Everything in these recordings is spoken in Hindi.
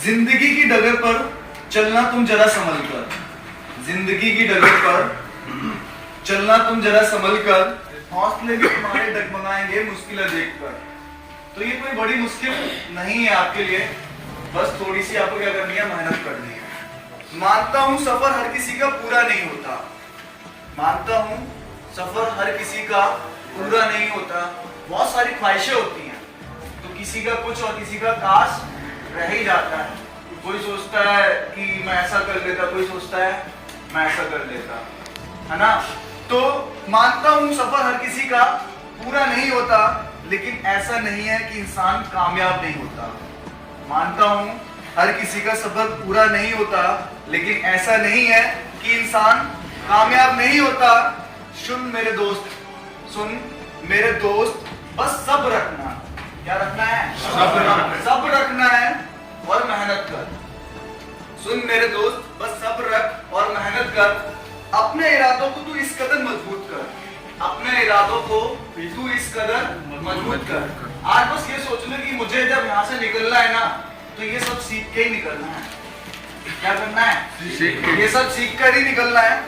जिंदगी की डगर पर चलना तुम जरा संभल कर, जिंदगी की डगर पर चलना तुम जरा संभल कर, हौसले भी तुम्हारे डगमगाएंगे मुश्किलें देखकर। तो ये कोई बड़ी मुश्किल नहीं है आपके लिए, बस थोड़ी सी आपको क्या करनी है, मेहनत करनी है। मानता हूं सफर हर किसी का पूरा नहीं होता, मानता हूं सफर हर किसी का पूरा नहीं होता। बहुत सारी ख्वाहिशें होती हैं, तो किसी का कुछ और किसी का काश रह ही जाता है। कोई सोचता है कि मैं ऐसा कर लेता, कोई सोचता है मैं ऐसा कर लेता, है ना। तो मानता हूं सफर हर किसी का पूरा नहीं होता, लेकिन ऐसा नहीं है कि इंसान कामयाब नहीं होता। मानता हूं हर किसी का सफर पूरा नहीं होता, लेकिन ऐसा नहीं है कि इंसान कामयाब नहीं होता। सुन मेरे दोस्त, सुन मेरे दोस्त, बस सब्र रखना। क्या रखना है? सब्र रखना है और मेहनत कर। सुन मेरे दोस्त, बस सब्र रख और मेहनत कर। अपने इरादों को तू इस कदर मजबूत कर, अपने इरादों को तू इस कदर मजबूत कर। आज बस ये सोच लो कि मुझे जब यहाँ से निकलना है ना, तो ये सब सीख के ही निकलना है। क्या करना है? ये सब सीख कर ही निकलना है।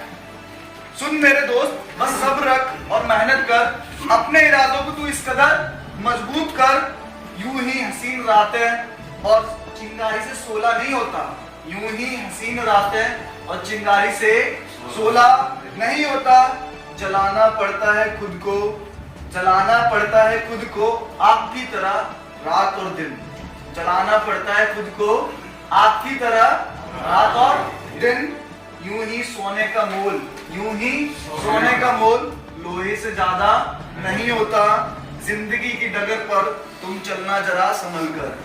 सुन मेरे दोस्त, बस सब्र रख और मेहनत कर। अपने इरादों को तू इस कदर मजबूत कर। यूं ही हसीन रातें और चिंगारी से सोला नहीं होता, यूं ही हसीन रातें और चिंगारी से सोला नहीं होता। जलाना पड़ता है खुद को, जलाना पड़ता है खुद को आग की तरह रात और दिन। जलाना पड़ता है खुद को आग की तरह रात और दिन। यूं ही सोने का मोल, यूं ही सोने का मोल लोहे से ज्यादा नहीं होता। जिंदगी की डगर पर तुम चलना जरा संभल कर,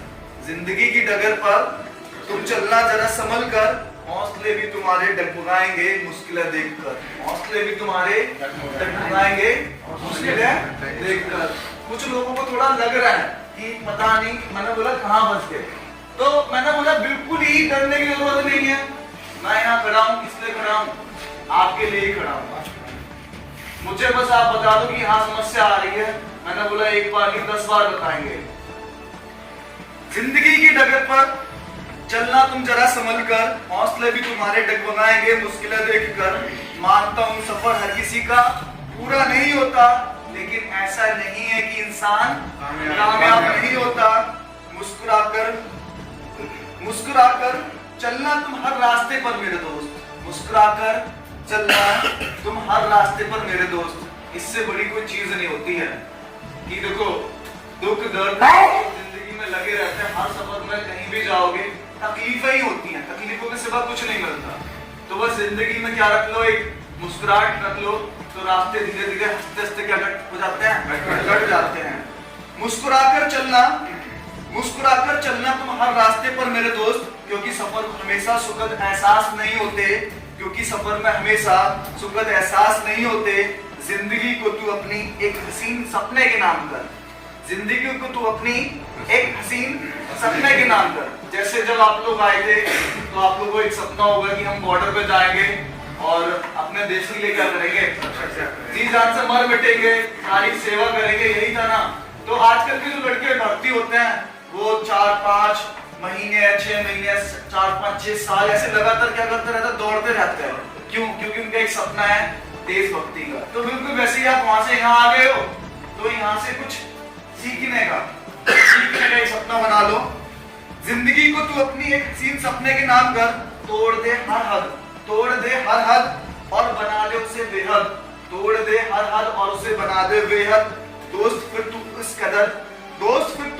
जिंदगी की डगर पर तुम चलना जरा संभल कर। हौसले भी तुम्हारे डगमगाएंगे मुश्किलें देखकर, हौसले भी तुम्हारे डगमगाएंगे मुश्किलें देखकर। कुछ लोगों को थोड़ा लग रहा है कि पता नहीं, मैंने बोला कहां फंस गए, तो मैंने बोला बिल्कुल ही डरने की जरूरत नहीं है। मैं यहाँ खड़ा हूँ, किसलिए खड़ा हूँ? आपके लिए ही खड़ा हूँ। मुझे बस आप बता दो कि यहाँ समस्या आ रही है। मैंने बोला एक बार नहीं 10 बार बताएंगे। जिंदगी की डगर पर चलना तुम जरा संभल कर, हौसले भी तुम्हारे डगमगाएंगे मुश्किलें देखकर। मानता हूँ सफर हर किसी का पूरा नहीं होता, लेकिन ऐसा नहीं है कि इंसान कामयाब नहीं होता। मुस्कुराकर मुस्कुराकर चलना तुम हर रास्ते पर मेरे दोस्त, मुस्कुराकर चलना तुम हर रास्ते पर मेरे दोस्त। इससे बड़ी कोई चीज नहीं होती है कि देखो दुख दर्द जिंदगी में लगे रहते हैं। हर सफर में कहीं भी जाओगे तकलीफें ही होती हैं, तकलीफों के सिवा कुछ नहीं मिलता। तो बस जिंदगी में क्या रख लो, एक मुस्कुराहट रख लो, तो रास्ते धीरे धीरे हंसते हंसते क्या हो जाते हैं, कट जाते हैं। मुस्कुराकर चलना, मुस्कुराकर चलना तुम हर रास्ते पर मेरे दोस्त, क्योंकि सफर हमेशा सुखद एहसास नहीं होते, क्योंकि सफर में हमेशा सुखद एहसास नहीं होते। जिंदगी को तू अपनी एक हसीन सपने के नाम कर, जिंदगी को तू अपनी एक हसीन सपने के नाम कर। जैसे जब आप लोग आए थे तो आप लोगों को एक सपना होगा कि हम बॉर्डर पे जाएंगे और अपने देश के लिए क्या करेंगे, जी जान से मर मिटेंगे, सारी सेवा करेंगे, यही था ना। तो आजकल के जो लड़के भर्ती होते हैं वो 4-5 महीने, 6 महीने, 4-5-6 साल ऐसे लगातार क्या करते रहते हैं, दौड़ते रहते हैं। क्यों? क्योंकि उनका एक सपना है देशभक्ति का। तो बिल्कुल वैसे ही आप वहां से यहाँ आ गए हो, तो यहाँ से कुछ सीखने का एक सपना बना लो। जिंदगी को तू अपनी एक हसीन सपने के नाम कर। तोड़ दे हर हद, तोड़ दे हर हद और बना दे उसे बेहद, तोड़ दे हर हद और उसे बना दे बेहद। दोस्त फिर तू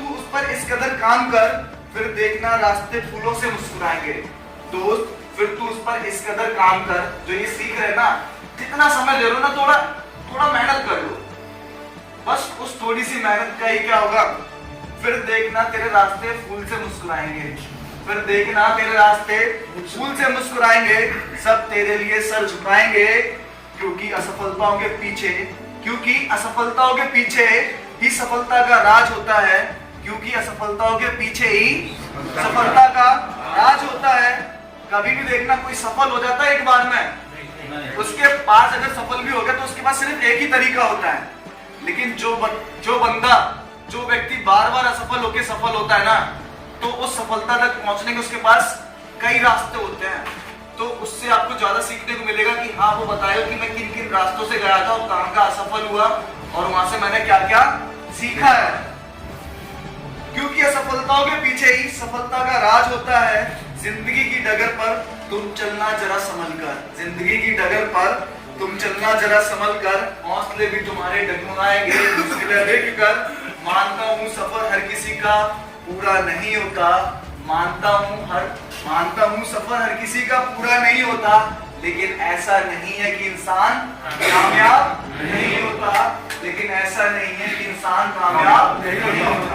उस पर इस कदर काम कर, फिर देखना रास्ते फूलों से मुस्कुराएंगे। दोस्त फिर तू उस पर इस कदर काम कर, जो ये सीख रहे ना, जितना समय ले लो ना, थोड़ा मेहनत कर लो। बस उस थोड़ी सी मेहनत का ही क्या होगा, फिर देखना तेरे रास्ते फूल से मुस्कुराएंगे, फिर देखना तेरे रास्ते फूल से मुस्कुराएंगे। सब तेरे लिए सर झुकाएंगे, क्योंकि असफलताओं के पीछे ही सफलता का राज होता है, क्योंकि असफलताओं के पीछे ही सफलता का राज होता है। कभी भी देखना कोई सफल हो जाता है एक बार में, उसके पास अगर सफल भी हो गया तो उसके पास सिर्फ एक ही तरीका होता है। लेकिन जो व्यक्ति बार बार असफल होकर सफल होता है ना, तो तो उस सफलता तक पहुंचने के उसके पास कई रास्ते होते हैं। तो उससे आपको ज्यादा सीखने को मिलेगा कि हाँ वो बताएगा कि मैं किन किन रास्तों से गया था और कहां का असफल हुआ और वहां से मैंने क्या क्या सीखा है। क्योंकि असफलताओं के पीछे ही सफलता का राज होता है। जिंदगी की डगर पर तुम चलना जरा संभल कर, जिंदगी की डगर पर तुम चलना जरा संभल कर, हौसले भी तुम्हारे डगमगाएंगे मुश्किलें देख कर। मानता हूँ सफर हर किसी का पूरा नहीं होता, मानता हूँ सफर हर किसी का पूरा नहीं होता, लेकिन ऐसा नहीं है कि इंसान कामयाब नहीं होता, लेकिन ऐसा नहीं है कि इंसान कामयाब नहीं होता।